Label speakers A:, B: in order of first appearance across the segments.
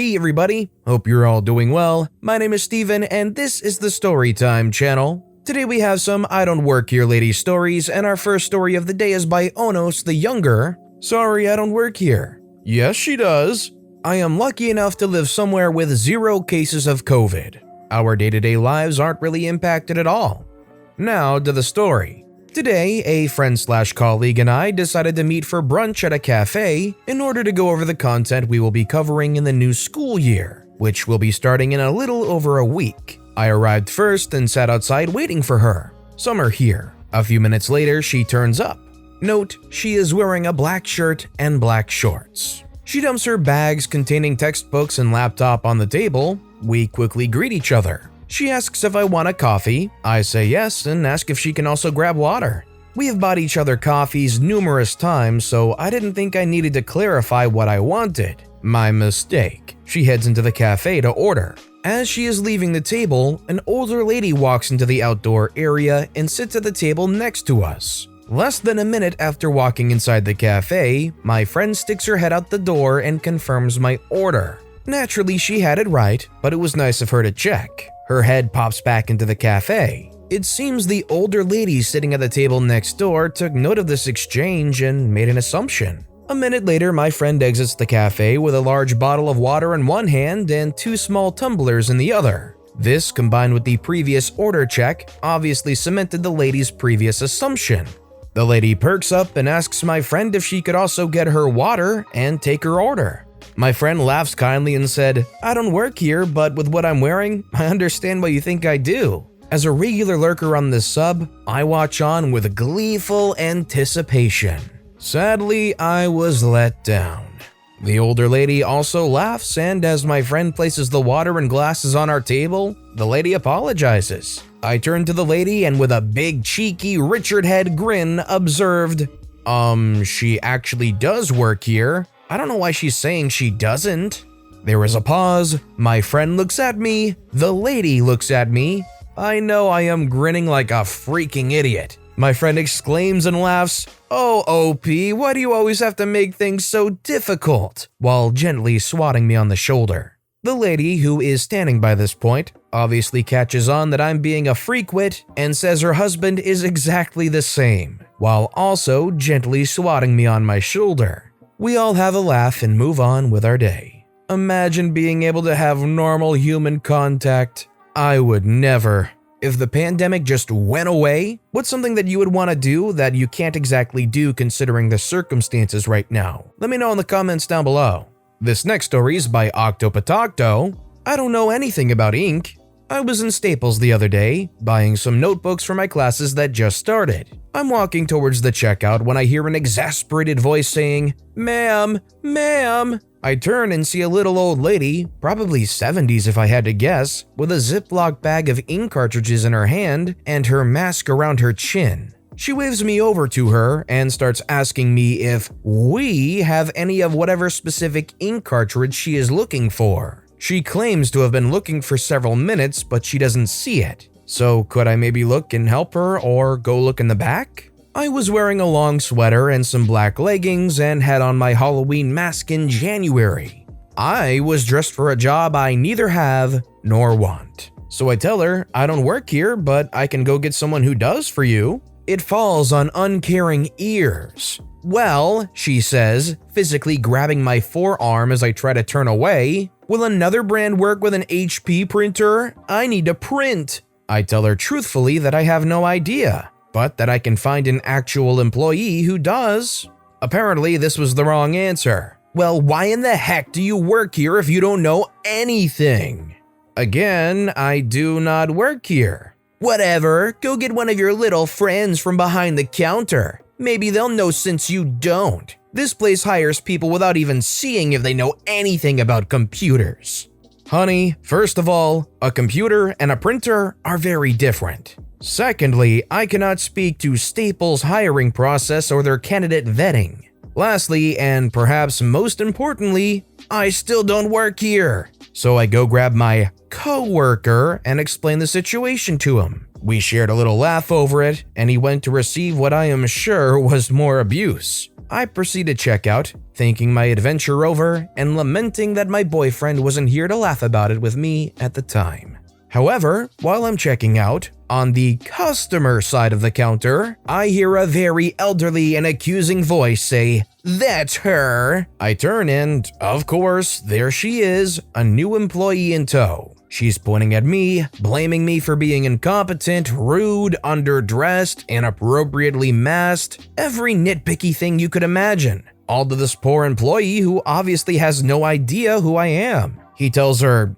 A: Hey everybody, hope you're all doing well. My name is Steven and this is the Storytime channel. Today we have some I Don't Work Here Lady stories, and our first story of the day is by Onos the Younger. Sorry, I don't work here. Yes, she does. I am lucky enough to live somewhere with 0 cases of COVID. Our day-to-day lives aren't really impacted at all. Now to the story. Today, a friend/colleague and I decided to meet for brunch at a cafe in order to go over the content we will be covering in the new school year, which will be starting in a little over a week. I arrived first and sat outside waiting for her. Some are here. A few minutes later, she turns up. Note, she is wearing a black shirt and black shorts. She dumps her bags containing textbooks and laptop on the table. We quickly greet each other. She asks if I want a coffee. I say yes and ask if she can also grab water. We have bought each other coffees numerous times, so I didn't think I needed to clarify what I wanted. My mistake. She heads into the cafe to order. As she is leaving the table, an older lady walks into the outdoor area and sits at the table next to us. Less than a minute after walking inside the cafe, my friend sticks her head out the door and confirms my order. Naturally, she had it right, but it was nice of her to check. Her head pops back into the cafe. It seems the older lady sitting at the table next door took note of this exchange and made an assumption. A minute later, my friend exits the cafe with a large bottle of water in one hand and 2 small tumblers in the other. This, combined with the previous order check, obviously cemented the lady's previous assumption. The lady perks up and asks my friend if she could also get her water and take her order. My friend laughs kindly and said, "I don't work here, but with what I'm wearing, I understand what you think I do." As a regular lurker on this sub, I watch on with gleeful anticipation. Sadly, I was let down. The older lady also laughs, and as my friend places the water and glasses on our table, the lady apologizes. I turn to the lady and with a big cheeky Richard head grin observed, she actually does work here. I don't know why she's saying she doesn't." There is a pause. My friend looks at me. The lady looks at me. I know I am grinning like a freaking idiot. My friend exclaims and laughs, "Oh, OP, why do you always have to make things so difficult?" while gently swatting me on the shoulder. The lady, who is standing by this point, obviously catches on that I'm being a freakwit and says her husband is exactly the same, while also gently swatting me on my shoulder. We all have a laugh and move on with our day. Imagine being able to have normal human contact. I would never. If the pandemic just went away, what's something that you would want to do that you can't exactly do considering the circumstances right now? Let me know in the comments down below. This next story is by Octopatocto. I don't know anything about ink. I was in Staples the other day, buying some notebooks for my classes that just started. I'm walking towards the checkout when I hear an exasperated voice saying, "Ma'am, ma'am." I turn and see a little old lady, probably 70s if I had to guess, with a Ziploc bag of ink cartridges in her hand and her mask around her chin. She waves me over to her and starts asking me if we have any of whatever specific ink cartridge she is looking for. She claims to have been looking for several minutes, but she doesn't see it. So could I maybe look and help her or go look in the back? I was wearing a long sweater and some black leggings and had on my Halloween mask in January. I was dressed for a job I neither have nor want. So I tell her, "I don't work here, but I can go get someone who does for you." It falls on uncaring ears. "Well," she says, physically grabbing my forearm as I try to turn away, "will another brand work with an HP printer? I need to print." I tell her truthfully that I have no idea, but that I can find an actual employee who does. Apparently, this was the wrong answer. "Well, why in the heck do you work here if you don't know anything?" Again, I do not work here. "Whatever, go get one of your little friends from behind the counter. Maybe they'll know since you don't. This place hires people without even seeing if they know anything about computers." Honey, first of all, a computer and a printer are very different. Secondly, I cannot speak to Staples' hiring process or their candidate vetting. Lastly, and perhaps most importantly, I still don't work here. So I go grab my co-worker and explain the situation to him. We shared a little laugh over it, and he went to receive what I am sure was more abuse. I proceed to check out, thinking my adventure over and lamenting that my boyfriend wasn't here to laugh about it with me at the time. However, while I'm checking out, on the customer side of the counter, I hear a very elderly and accusing voice say, "That's her." I turn and, of course, there she is, a new employee in tow. She's pointing at me, blaming me for being incompetent, rude, underdressed, inappropriately masked, every nitpicky thing you could imagine. All to this poor employee who obviously has no idea who I am. He tells her,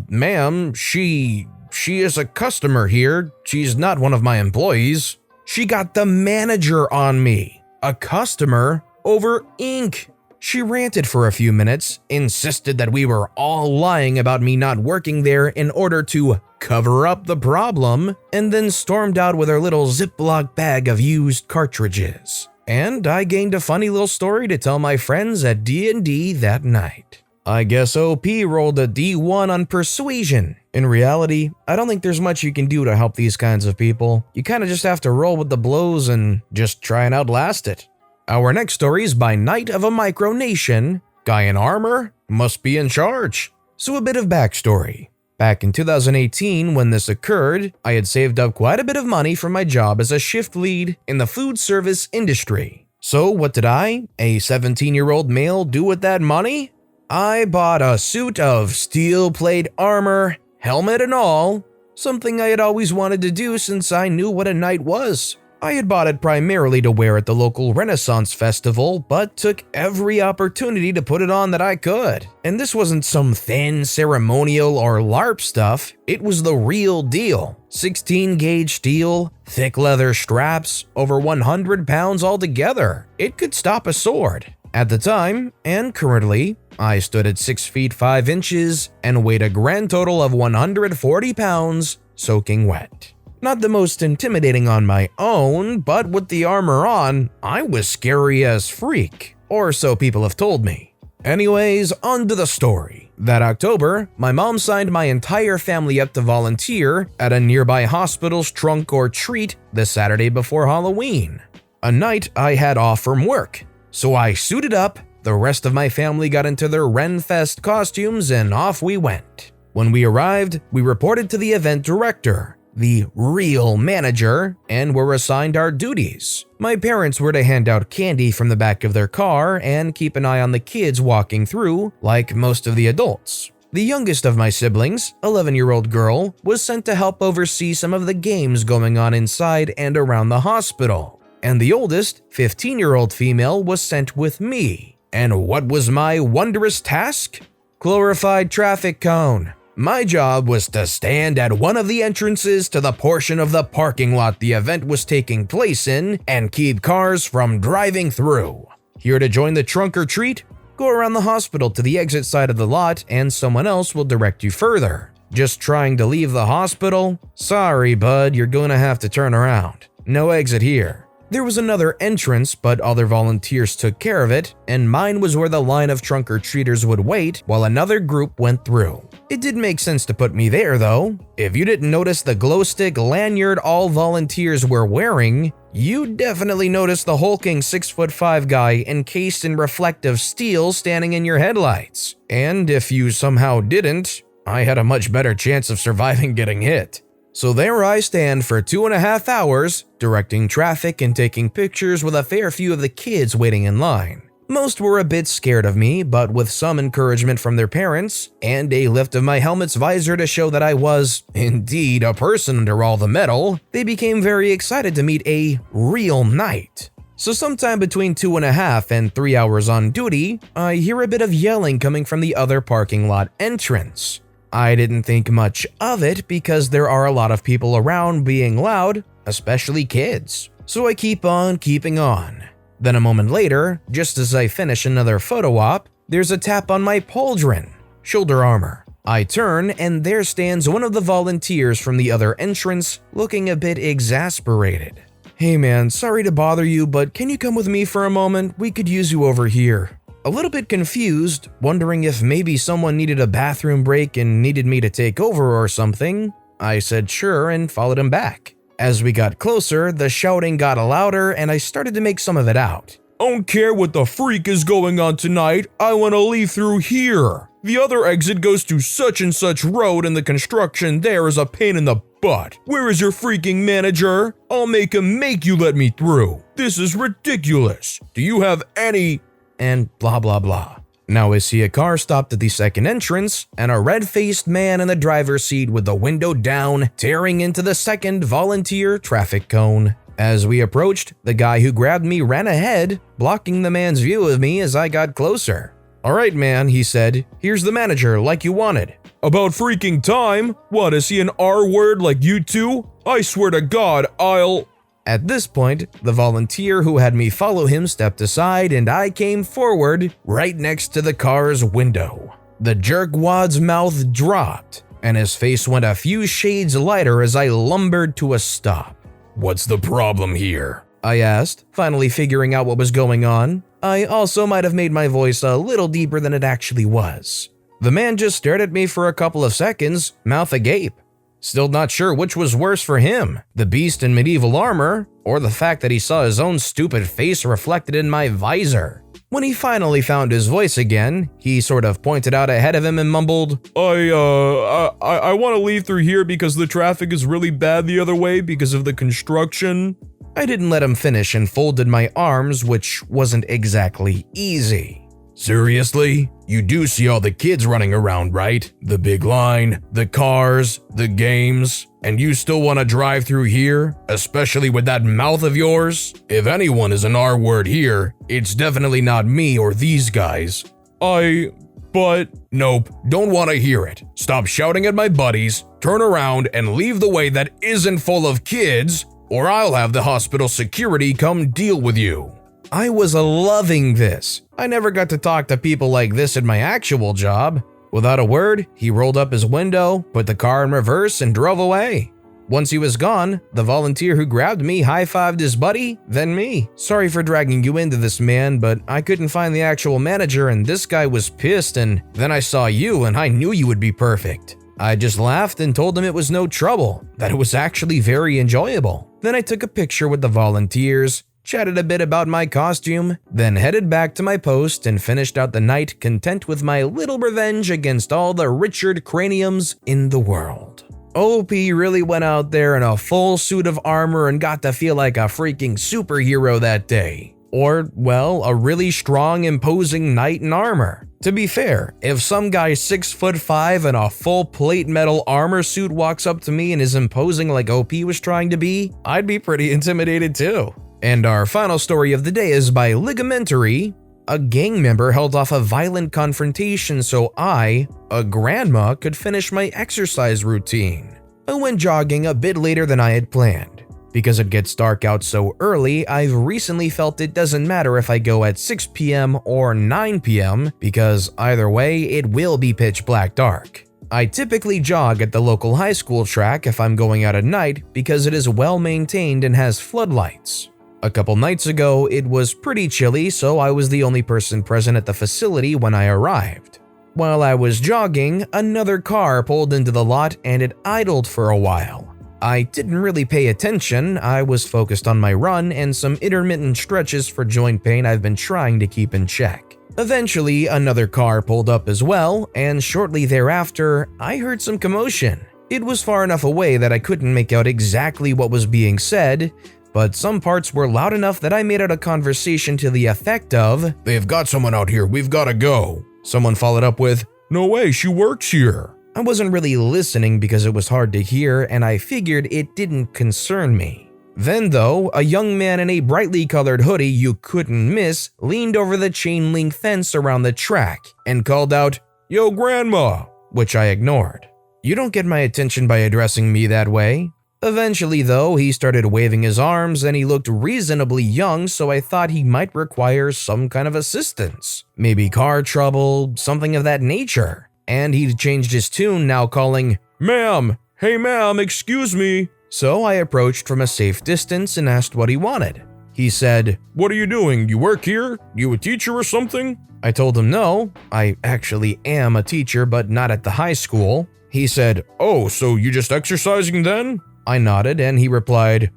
A: ma'am, she is a customer here. She's not one of my employees." She got the manager on me. A customer over ink. She ranted for a few minutes, insisted that we were all lying about me not working there in order to cover up the problem, and then stormed out with her little Ziploc bag of used cartridges. And I gained a funny little story to tell my friends at D&D that night. I guess OP rolled a D1 on persuasion. In reality, I don't think there's much you can do to help these kinds of people. You kinda just have to roll with the blows and just try and outlast it. Our next story is by Knight of a Micronation. Guy in armor? Must be in charge. So a bit of backstory. Back in 2018, when this occurred, I had saved up quite a bit of money from my job as a shift lead in the food service industry. So what did I, a 17-year-old male, do with that money? I bought a suit of steel-plate armor, helmet and all, something I had always wanted to do since I knew what a knight was. I had bought it primarily to wear at the local Renaissance festival, but took every opportunity to put it on that I could. And this wasn't some thin ceremonial or LARP stuff, it was the real deal. 16-gauge steel, thick leather straps, over 100 pounds altogether. It could stop a sword. At the time, and currently, I stood at 6 feet 5 inches and weighed a grand total of 140 pounds, soaking wet. Not the most intimidating on my own, but with the armor on, I was scary as freak, or so people have told me. Anyways, on to the story. That October, my mom signed my entire family up to volunteer at a nearby hospital's trunk or treat the Saturday before Halloween, a night I had off from work. So I suited up, the rest of my family got into their Renfest costumes, and off we went. When we arrived, we reported to the event director, the real manager, and were assigned our duties. My parents were to hand out candy from the back of their car and keep an eye on the kids walking through, like most of the adults. The youngest of my siblings, 11-year-old girl, was sent to help oversee some of the games going on inside and around the hospital. And the oldest, 15-year-old female, was sent with me. And what was my wondrous task? Glorified traffic cone. My job was to stand at one of the entrances to the portion of the parking lot the event was taking place in and keep cars from driving through. Here to join the trunk or treat? Go around the hospital to the exit side of the lot and someone else will direct you further. Just trying to leave the hospital? Sorry, bud, you're gonna have to turn around. No exit here. There was another entrance, but other volunteers took care of it, and mine was where the line of trunk-or-treaters would wait while another group went through. It did make sense to put me there, though. If you didn't notice the glow-stick lanyard all volunteers were wearing, you definitely noticed the hulking 6'5" guy encased in reflective steel standing in your headlights. And if you somehow didn't, I had a much better chance of surviving getting hit. So there I stand for 2.5 hours, directing traffic and taking pictures with a fair few of the kids waiting in line. Most were a bit scared of me, but with some encouragement from their parents, and a lift of my helmet's visor to show that I was, indeed, a person under all the metal, they became very excited to meet a real knight. So sometime between 2.5 and 3 hours on duty, I hear a bit of yelling coming from the other parking lot entrance. I didn't think much of it because there are a lot of people around being loud, especially kids. So I keep on keeping on. Then a moment later, just as I finish another photo op, there's a tap on my pauldron, shoulder armor. I turn and there stands one of the volunteers from the other entrance looking a bit exasperated. "Hey man, sorry to bother you, but can you come with me for a moment? We could use you over here." A little bit confused, wondering if maybe someone needed a bathroom break and needed me to take over or something, I said sure and followed him back. As we got closer, the shouting got louder and I started to make some of it out. don't care what the freak is going on tonight, I want to leave through here. The other exit goes to such and such road and the construction there is a pain in the butt. Where is your freaking manager? I'll make him make you let me through. This is ridiculous. Do you have any…" and blah blah blah. Now I see a car stopped at the second entrance and a red-faced man in the driver's seat with the window down tearing into the second volunteer traffic cone. As we approached, the guy who grabbed me ran ahead, blocking the man's view of me as I got closer. "Alright man," he said, "here's the manager like you wanted." "About freaking time! What, is he an R-word like you two? I swear to God, I'll…" At this point, the volunteer who had me follow him stepped aside and I came forward right next to the car's window. The jerkwad's mouth dropped and his face went a few shades lighter as I lumbered to a stop. "What's the problem here?" I asked, finally figuring out what was going on. I also might have made my voice a little deeper than it actually was. The man just stared at me for a couple of seconds, mouth agape. Still not sure which was worse for him, the beast in medieval armor, or the fact that he saw his own stupid face reflected in my visor. When he finally found his voice again, he sort of pointed out ahead of him and mumbled, I want to leave through here because the traffic is really bad the other way because of the construction." I didn't let him finish and folded my arms, which wasn't exactly easy. "Seriously? You do see all the kids running around, right? The big line, the cars, the games, and you still want to drive through here? Especially with that mouth of yours? If anyone is an R-word here, it's definitely not me or these guys." But… Nope, don't want to hear it. Stop shouting at my buddies, turn around and leave the way that isn't full of kids, or I'll have the hospital security come deal with you. I was loving this. I never got to talk to people like this in my actual job. Without a word, he rolled up his window, put the car in reverse, and drove away. Once he was gone, the volunteer who grabbed me high-fived his buddy, then me. "Sorry for dragging you into this, man, but I couldn't find the actual manager and this guy was pissed, and then I saw you and I knew you would be perfect." I just laughed and told him it was no trouble, that it was actually very enjoyable. Then I took a picture with the volunteers, chatted a bit about my costume, then headed back to my post and finished out the night content with my little revenge against all the Richard craniums in the world. OP really went out there in a full suit of armor and got to feel like a freaking superhero that day. Or, well, a really strong, imposing knight in armor. To be fair, if some guy 6'5" in a full plate metal armor suit walks up to me and is imposing like OP was trying to be, I'd be pretty intimidated too. And our final story of the day is by Ligamentary. A gang member held off a violent confrontation so I, a grandma, could finish my exercise routine. I went jogging a bit later than I had planned. Because it gets dark out so early, I've recently felt it doesn't matter if I go at 6 p.m. or 9 p.m. because either way, it will be pitch black dark. I typically jog at the local high school track if I'm going out at night because it is well maintained and has floodlights. A couple nights ago, it was pretty chilly, so I was the only person present at the facility when I arrived. While I was jogging, another car pulled into the lot and it idled for a while. I didn't really pay attention, I was focused on my run and some intermittent stretches for joint pain I've been trying to keep in check. Eventually, another car pulled up as well, and shortly thereafter, I heard some commotion. It was far enough away that I couldn't make out exactly what was being said, but some parts were loud enough that I made out a conversation to the effect of, "They've got someone out here, we've gotta go." Someone followed up with, "No way, she works here." I wasn't really listening because it was hard to hear and I figured it didn't concern me. Then though, a young man in a brightly colored hoodie you couldn't miss leaned over the chain link fence around the track and called out, "Yo grandma," which I ignored. You don't get my attention by addressing me that way. Eventually though, he started waving his arms and he looked reasonably young, so I thought he might require some kind of assistance. Maybe car trouble, something of that nature. And he'd changed his tune, now calling, "Ma'am, hey ma'am, excuse me." So I approached from a safe distance and asked what he wanted. He said, "What are you doing? You work here? You a teacher or something?" I told him no, I actually am a teacher but not at the high school. He said, "Oh, so you just exercising then?" I nodded and he replied,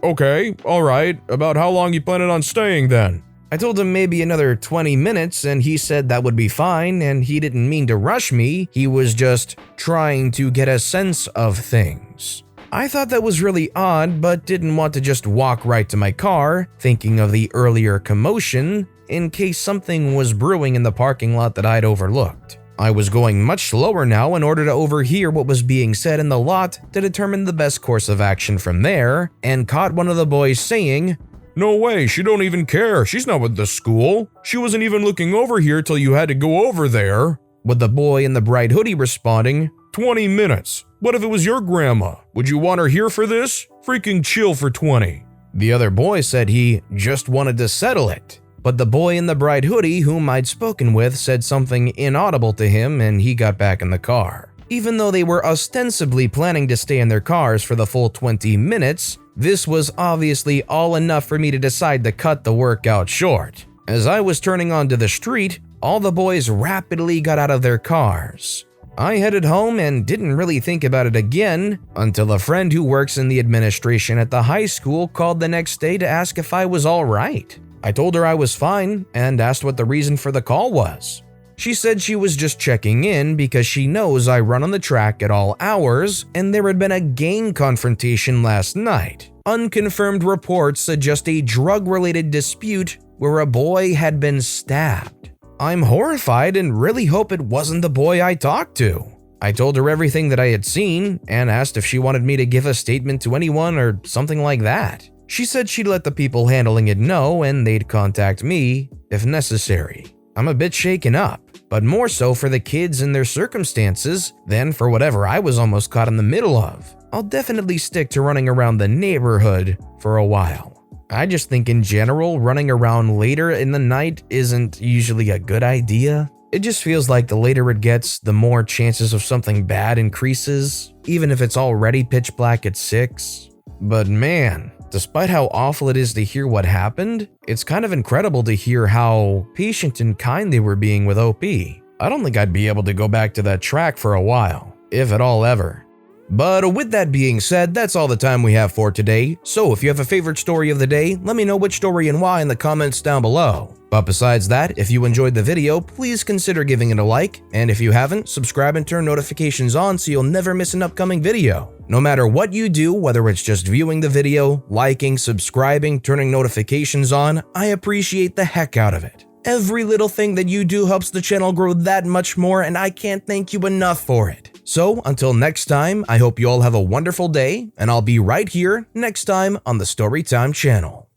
A: "Okay, alright, about how long you planning on staying then?" I told him maybe another 20 minutes and he said that would be fine and he didn't mean to rush me, he was just trying to get a sense of things. I thought that was really odd but didn't want to just walk right to my car, thinking of the earlier commotion in case something was brewing in the parking lot that I'd overlooked. I was going much slower now in order to overhear what was being said in the lot to determine the best course of action from there, and caught one of the boys saying, "No way, she don't even care, she's not with the school. She wasn't even looking over here till you had to go over there." With the boy in the bright hoodie responding, 20 minutes. What if it was your grandma? Would you want her here for this? Freaking chill for 20. The other boy said he just wanted to settle it. But the boy in the bright hoodie whom I'd spoken with said something inaudible to him and he got back in the car. Even though they were ostensibly planning to stay in their cars for the full 20 minutes, this was obviously all enough for me to decide to cut the workout short. As I was turning onto the street, all the boys rapidly got out of their cars. I headed home and didn't really think about it again until a friend who works in the administration at the high school called the next day to ask if I was all right. I told her I was fine and asked what the reason for the call was. She said she was just checking in because she knows I run on the track at all hours and there had been a gang confrontation last night. Unconfirmed reports suggest a drug-related dispute where a boy had been stabbed. I'm horrified and really hope it wasn't the boy I talked to. I told her everything that I had seen and asked if she wanted me to give a statement to anyone or something like that. She said she'd let the people handling it know and they'd contact me if necessary. I'm a bit shaken up, but more so for the kids and their circumstances than for whatever I was almost caught in the middle of. I'll definitely stick to running around the neighborhood for a while. I just think in general, running around later in the night isn't usually a good idea. It just feels like the later it gets, the more chances of something bad increases, even if it's already pitch black at 6. But man, despite how awful it is to hear what happened, it's kind of incredible to hear how patient and kind they were being with OP. I don't think I'd be able to go back to that track for a while, if at all ever. But with that being said, that's all the time we have for today. So if you have a favorite story of the day, let me know which story and why in the comments down below. But besides that, if you enjoyed the video, please consider giving it a like, and if you haven't, subscribe and turn notifications on so you'll never miss an upcoming video. No matter what you do, whether it's just viewing the video, liking, subscribing, turning notifications on, I appreciate the heck out of it. Every little thing that you do helps the channel grow that much more, and I can't thank you enough for it. So until next time, I hope you all have a wonderful day, and I'll be right here next time on the Storytime channel.